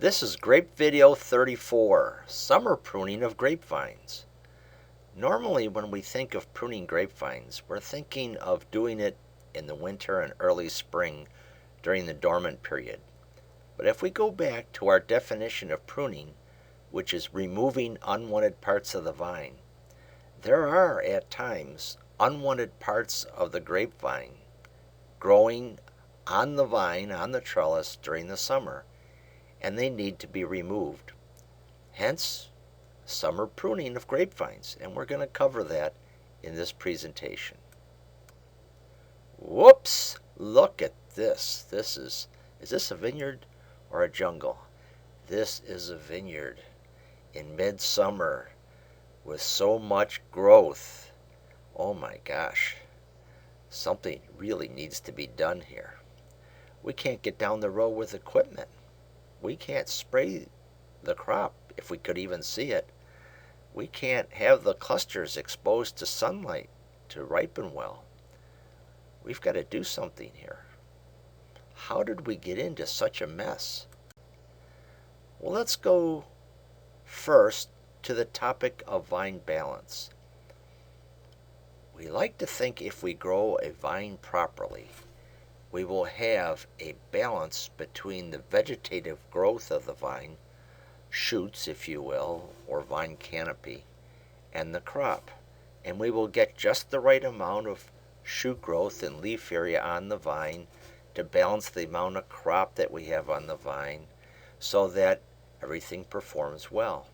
This is Grape Video 34, Summer Pruning of Grapevines. Normally when we think of pruning grapevines, we're thinking of doing it in the winter and early spring during the dormant period. But if we go back to our definition of pruning, which is removing unwanted parts of the vine, there are at times unwanted parts of the grapevine growing on the vine, on the trellis during the summer, and they need to be removed. Hence, summer pruning of grapevines, and we're going to cover that in this presentation. Whoops! Look at this. Is this a vineyard or a jungle? This is a vineyard in midsummer with so much growth. Oh my gosh. Something really needs to be done here. We can't get down the road with equipment. We can't spray the crop if we could even see it. We can't have the clusters exposed to sunlight to ripen well. We've got to do something here. How did we get into such a mess? Well, let's go first to the topic of vine balance. We like to think if we grow a vine properly, we will have a balance between the vegetative growth of the vine, shoots if you will, or vine canopy, and the crop. And we will get just the right amount of shoot growth and leaf area on the vine to balance the amount of crop that we have on the vine so that everything performs well.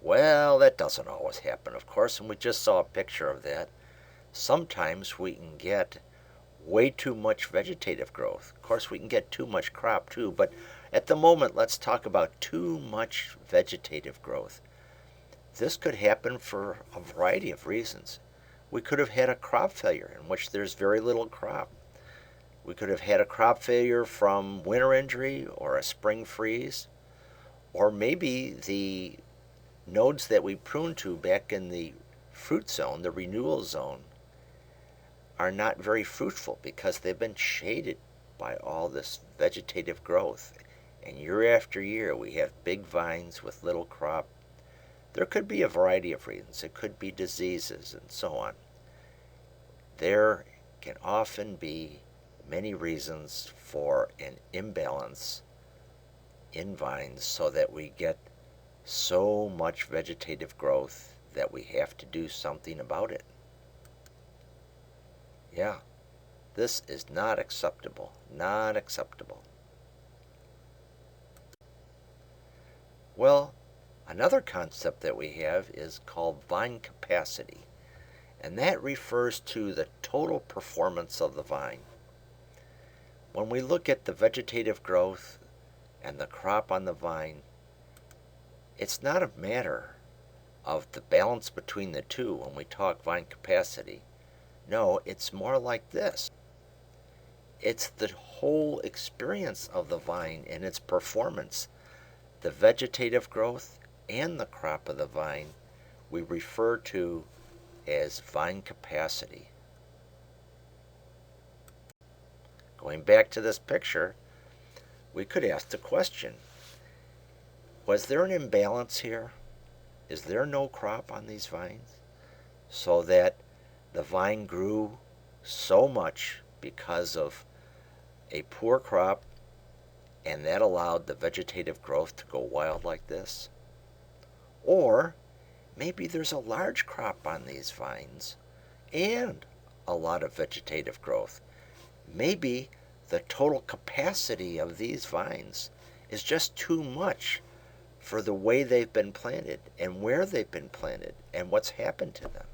Well, that doesn't always happen, of course, and we just saw a picture of that. Sometimes we can get way too much vegetative growth. Of course, we can get too much crop too, but at the moment, let's talk about too much vegetative growth. This could happen for a variety of reasons. We could have had a crop failure in which there's very little crop. We could have had a crop failure from winter injury or a spring freeze, or maybe the nodes that we pruned to back in the fruit zone, the renewal zone, are not very fruitful because they've been shaded by all this vegetative growth. And year after year we have big vines with little crop. There could be a variety of reasons. It could be diseases and so on. There can often be many reasons for an imbalance in vines so that we get so much vegetative growth that we have to do something about it. Yeah, this is not acceptable. Not acceptable. Well, another concept that we have is called vine capacity, and that refers to the total performance of the vine. When we look at the vegetative growth and the crop on the vine, it's not a matter of the balance between the two when we talk vine capacity. No, it's more like this. It's the whole experience of the vine and its performance. The vegetative growth and the crop of the vine we refer to as vine capacity. Going back to this picture, we could ask the question, was there an imbalance here? Is there no crop on these vines so that the vine grew so much because of a poor crop and that allowed the vegetative growth to go wild like this? Or maybe there's a large crop on these vines and a lot of vegetative growth. Maybe the total capacity of these vines is just too much for the way they've been planted and where they've been planted and what's happened to them.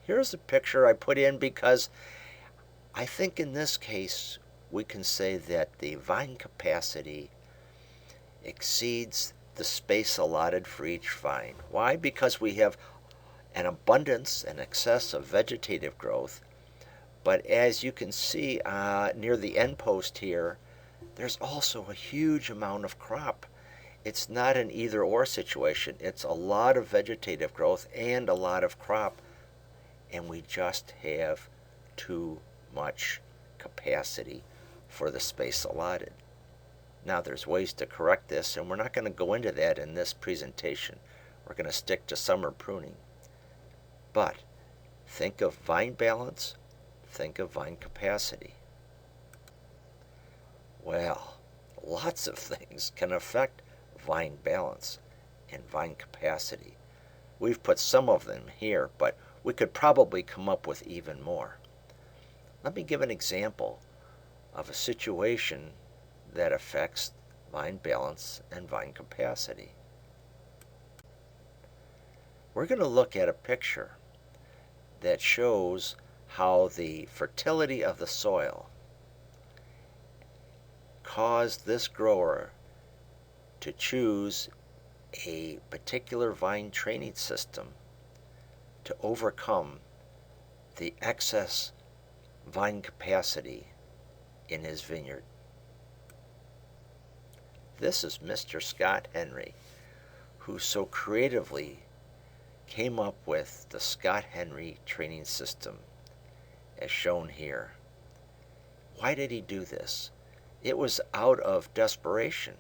Here's a picture I put in because I think in this case we can say that the vine capacity exceeds the space allotted for each vine. Why? Because we have an abundance and excess of vegetative growth, but as you can see near the end post here, there's also a huge amount of crop. It's not an either or situation. It's a lot of vegetative growth and a lot of crop, and we just have too much capacity for the space allotted. Now there's ways to correct this, and we're not going to go into that in this presentation. We're going to stick to summer pruning. But think of vine balance, think of vine capacity. Well, lots of things can affect vine balance and vine capacity. We've put some of them here, but we could probably come up with even more. Let me give an example of a situation that affects vine balance and vine capacity. We're going to look at a picture that shows how the fertility of the soil caused this grower to choose a particular vine training system to overcome the excess vine capacity in his vineyard. This is Mr. Scott Henry, who so creatively came up with the Scott Henry training system, as shown here. Why did he do this? It was out of desperation.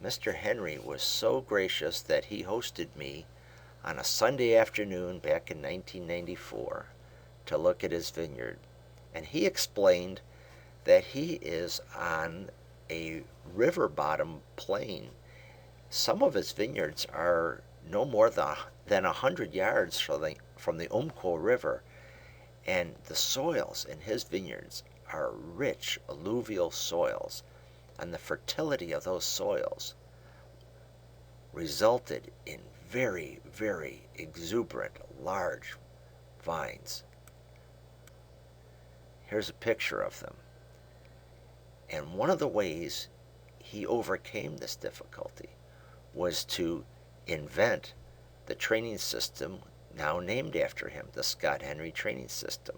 Mr. Henry was so gracious that he hosted me on a Sunday afternoon back in 1994 to look at his vineyard. And he explained that he is on a river bottom plain. Some of his vineyards are no more than 100 yards from the Umpqua River, and the soils in his vineyards are rich alluvial soils, and the fertility of those soils resulted in very, very exuberant, large vines. Here's a picture of them. And one of the ways he overcame this difficulty was to invent the training system now named after him, the Scott Henry training system.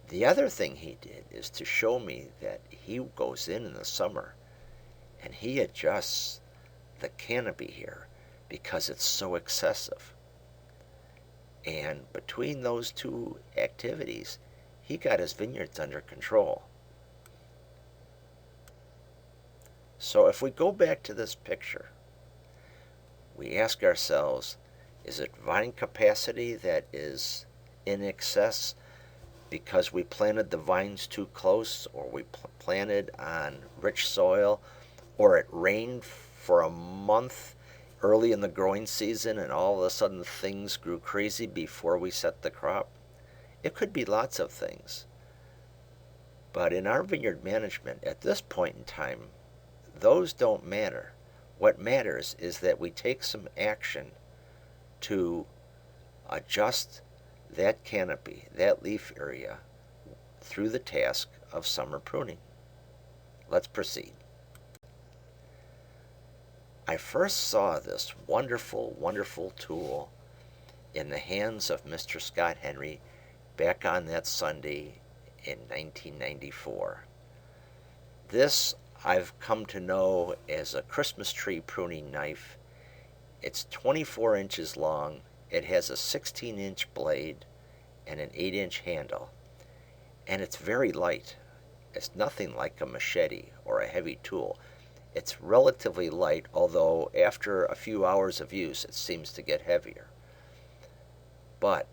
The other thing he did is to show me that he goes in the summer and he adjusts the canopy here because it's so excessive. And between those two activities, he got his vineyards under control. So if we go back to this picture, we ask ourselves, is it vine capacity that is in excess because we planted the vines too close, or we planted on rich soil, or it rained for a month early in the growing season and all of a sudden things grew crazy before we set the crop? It could be lots of things. But in our vineyard management, at this point in time, those don't matter. What matters is that we take some action to adjust that canopy, that leaf area, through the task of summer pruning. Let's proceed. I first saw this wonderful, wonderful tool in the hands of Mr. Scott Henry back on that Sunday in 1994. This I've come to know as a Christmas tree pruning knife. It's 24 inches long. It has a 16-inch blade and an 8-inch handle. And it's very light. It's nothing like a machete or a heavy tool. It's relatively light, although after a few hours of use it seems to get heavier. But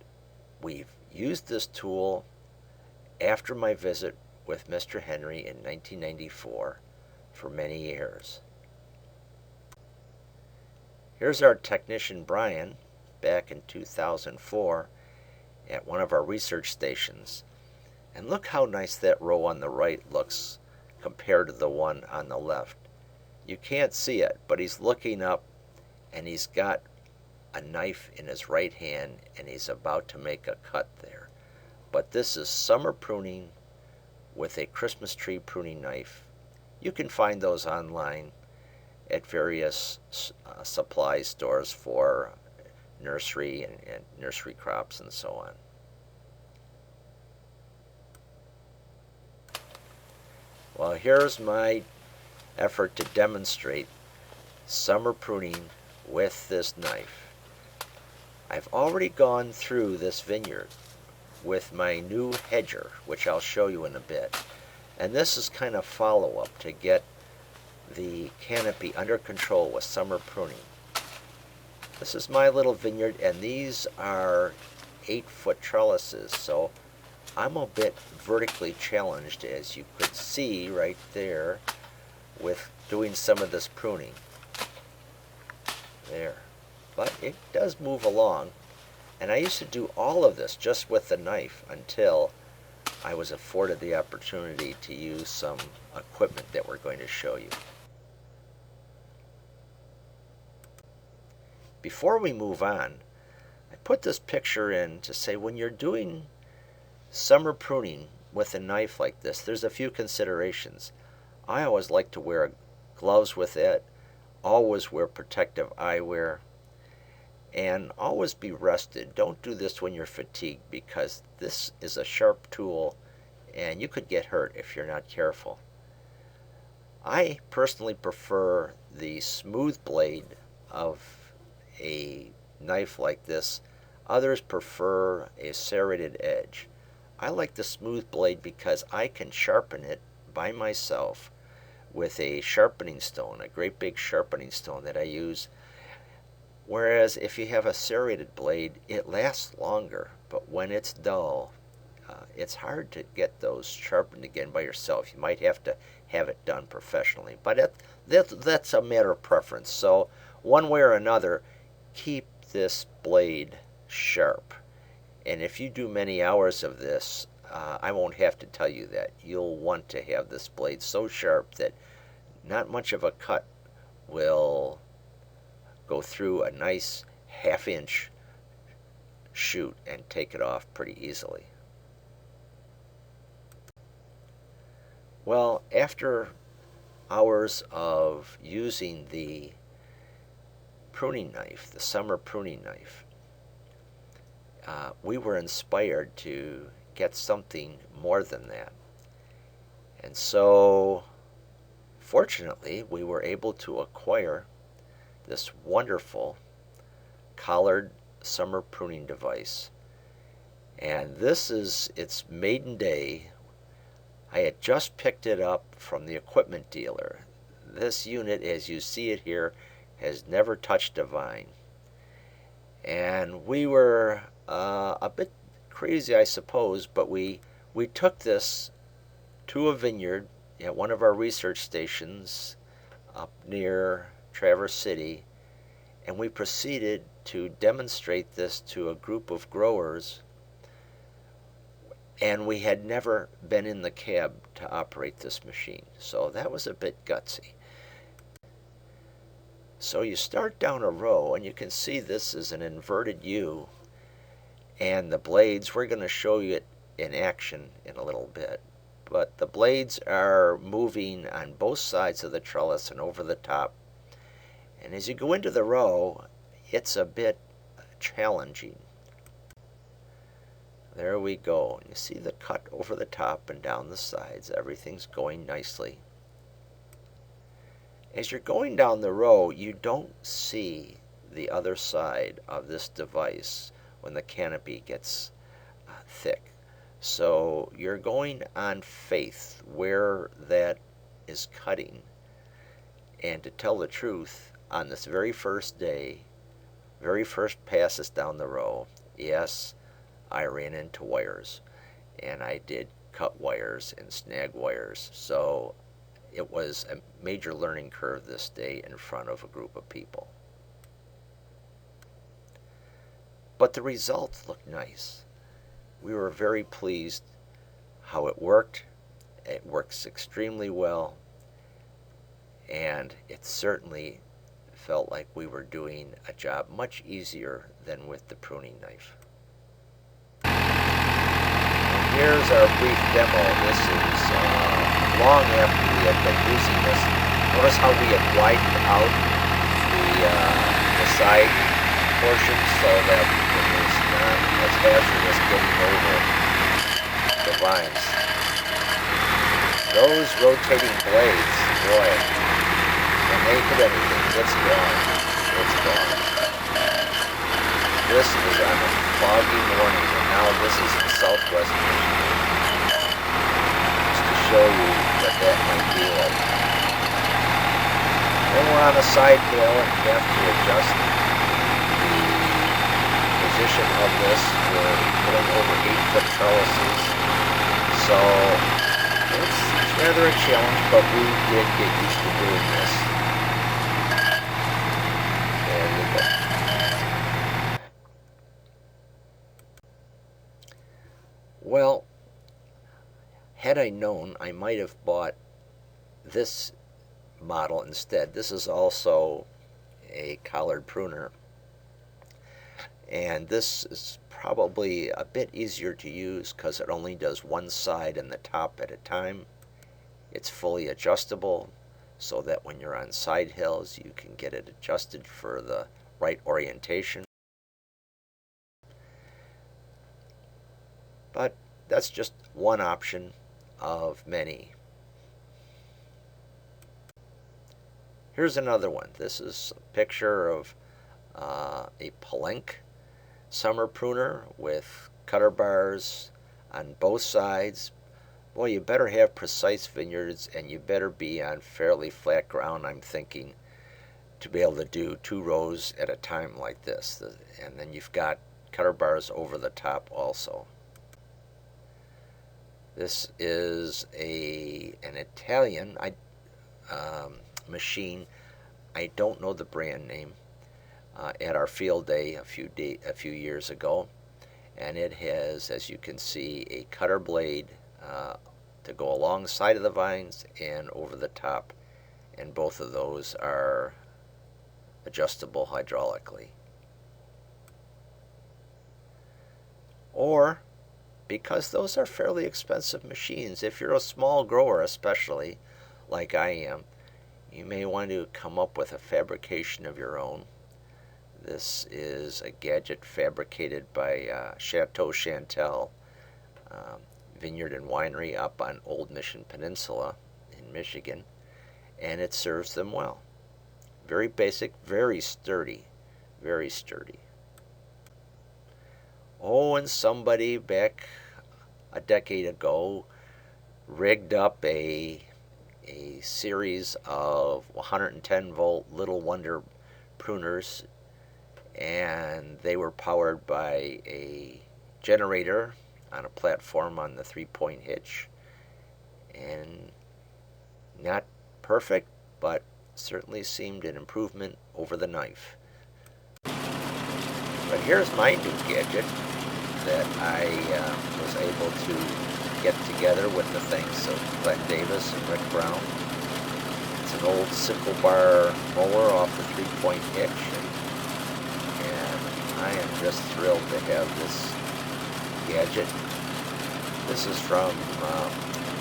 we've used this tool after my visit with Mr. Henry in 1994 for many years. Here's our technician Brian back in 2004 at one of our research stations. And look how nice that row on the right looks compared to the one on the left. You can't see it, but he's looking up and he's got a knife in his right hand and he's about to make a cut there. But this is summer pruning with a Christmas tree pruning knife. You can find those online at various supply stores for nursery and nursery crops and so on. Well, here's my effort to demonstrate summer pruning with this knife. I've already gone through this vineyard with my new hedger, which I'll show you in a bit. And this is kind of follow-up to get the canopy under control with summer pruning. This is my little vineyard, and these are 8-foot trellises, so I'm a bit vertically challenged, as you could see right there, with doing some of this pruning. There. But it does move along. And I used to do all of this just with the knife until I was afforded the opportunity to use some equipment that we're going to show you. Before we move on, I put this picture in to say when you're doing summer pruning with a knife like this, there's a few considerations. I always like to wear gloves with it, always wear protective eyewear, and always be rested. Don't do this when you're fatigued, because this is a sharp tool and you could get hurt if you're not careful. I personally prefer the smooth blade of a knife like this. Others prefer a serrated edge. I like the smooth blade because I can sharpen it by myself with a sharpening stone, a great big sharpening stone that I use. Whereas if you have a serrated blade, it lasts longer, but when it's dull, it's hard to get those sharpened again by yourself. You might have to have it done professionally, but that's a matter of preference. So one way or another, keep this blade sharp. And if you do many hours of this, I won't have to tell you that. You'll want to have this blade so sharp that not much of a cut will go through a nice half-inch shoot and take it off pretty easily. Well, after hours of using the pruning knife, the summer pruning knife, we were inspired to get something more than that. And so, fortunately, we were able to acquire this wonderful collared summer pruning device. And this is its maiden day. I had just picked it up from the equipment dealer. This unit, as you see it here, has never touched a vine. And we were a bit crazy, I suppose, but we took this to a vineyard at one of our research stations up near Traverse City, and we proceeded to demonstrate this to a group of growers, and we had never been in the cab to operate this machine, so that was a bit gutsy. So you start down a row, and you can see this is an inverted U, and the blades, we're going to show you it in action in a little bit, but the blades are moving on both sides of the trellis and over the top. And as you go into the row, it's a bit challenging. There we go. You see the cut over the top and down the sides. Everything's going nicely. As you're going down the row, you don't see the other side of this device when the canopy gets thick. So you're going on faith where that is cutting. And to tell the truth, on this very first day, very first passes down the row, yes, I ran into wires, and I did cut wires and snag wires. So it was a major learning curve this day in front of a group of people. But the results looked nice. We were very pleased how it worked. It works extremely well, and it certainly felt like we were doing a job much easier than with the pruning knife. And here's our brief demo. This is long after we had been using this. Notice how we had widened out the side portion so that it was not as hazardous getting over the vines. Those rotating blades, boy, when they hit anything, it's gone. It's gone. This is on a foggy morning, and now this is in South Northwest Michigan, just to show you what that might be like. Then we're on a side hill and you have to adjust the position of this. We're putting over 8-foot trellises, so it's rather a challenge, but we did get used to doing this. There you go. Well, had I known, I might have bought this model instead. This is also a collared pruner, and this is probably a bit easier to use because it only does one side and the top at a time. It's fully adjustable so that when you're on side hills you can get it adjusted for the right orientation. But that's just one option of many. Here's another one. This is a picture of a Pruning summer pruner with cutter bars on both sides. Well, you better have precise vineyards and you better be on fairly flat ground, I'm thinking, to be able to do 2 rows at a time like this. And then you've got cutter bars over the top also. This is an Italian machine. I don't know the brand name. At our field day a few years ago, and it has, as you can see, a cutter blade to go alongside of the vines and over the top, and both of those are adjustable hydraulically. Or, because those are fairly expensive machines, if you're a small grower especially, like I am, you may want to come up with a fabrication of your own. This is a gadget fabricated by Chateau Chantel Vineyard and Winery up on Old Mission Peninsula in Michigan, and it serves them well. Very basic, very sturdy, very sturdy. Oh, and somebody back a decade ago rigged up a series of 110-volt Little Wonder pruners, and they were powered by a generator on a platform on the 3-point hitch, and not perfect, but certainly seemed an improvement over the knife. But here's my new gadget that I was able to get together with the thanks of Glenn Davis and Rick Brown. It's an old simple bar mower off the 3-point hitch, and I am just thrilled to have this gadget. This is from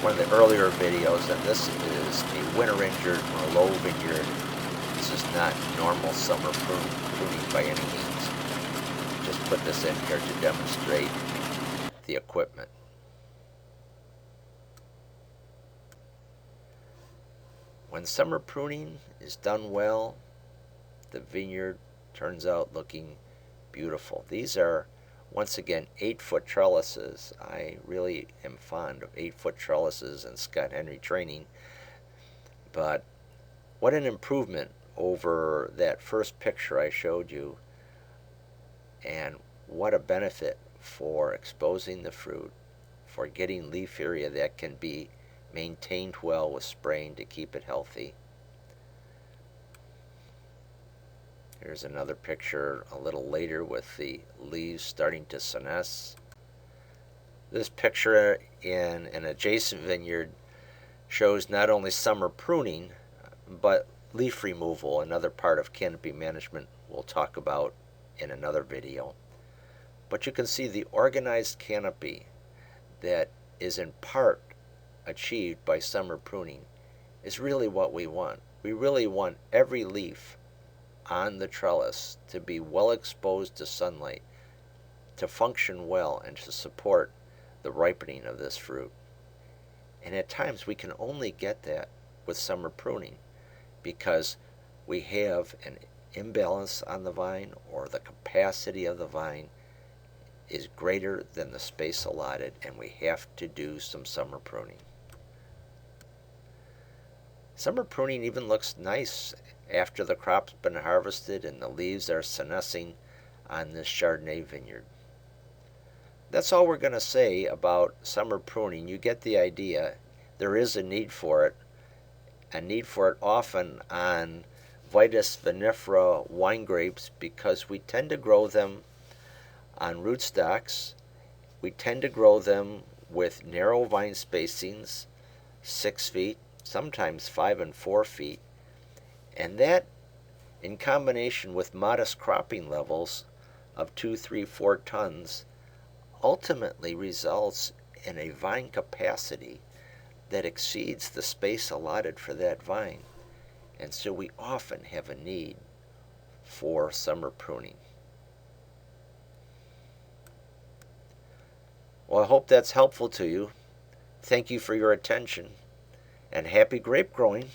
one of the earlier videos, and this is a winter-injured Merlot vineyard. This is not normal summer pruning by any means. Just put this in here to demonstrate the equipment. When summer pruning is done well, the vineyard turns out looking beautiful. These are, once again, 8-foot trellises. I really am fond of 8-foot trellises and Scott Henry training, but what an improvement over that first picture I showed you, and what a benefit for exposing the fruit, for getting leaf area that can be maintained well with spraying to keep it healthy. Here's another picture a little later with the leaves starting to senesce. This picture in an adjacent vineyard shows not only summer pruning, but leaf removal, another part of canopy management we'll talk about in another video. But you can see the organized canopy that is in part achieved by summer pruning is really what we want. We really want every leaf on the trellis to be well exposed to sunlight, to function well, and to support the ripening of this fruit. And at times we can only get that with summer pruning because we have an imbalance on the vine, or the capacity of the vine is greater than the space allotted, and we have to do some summer pruning. Summer pruning even looks nice after the crop's been harvested and the leaves are senescing on this Chardonnay vineyard. That's all we're going to say about summer pruning. You get the idea. There is a need for it often on Vitis vinifera wine grapes because we tend to grow them on rootstocks. We tend to grow them with narrow vine spacings, 6 feet, sometimes 5 and 4 feet, and that in combination with modest cropping levels of 2, 3, 4 tons ultimately results in a vine capacity that exceeds the space allotted for that vine, and so we often have a need for summer pruning. Well, I hope that's helpful to you. Thank you for your attention, and happy grape growing.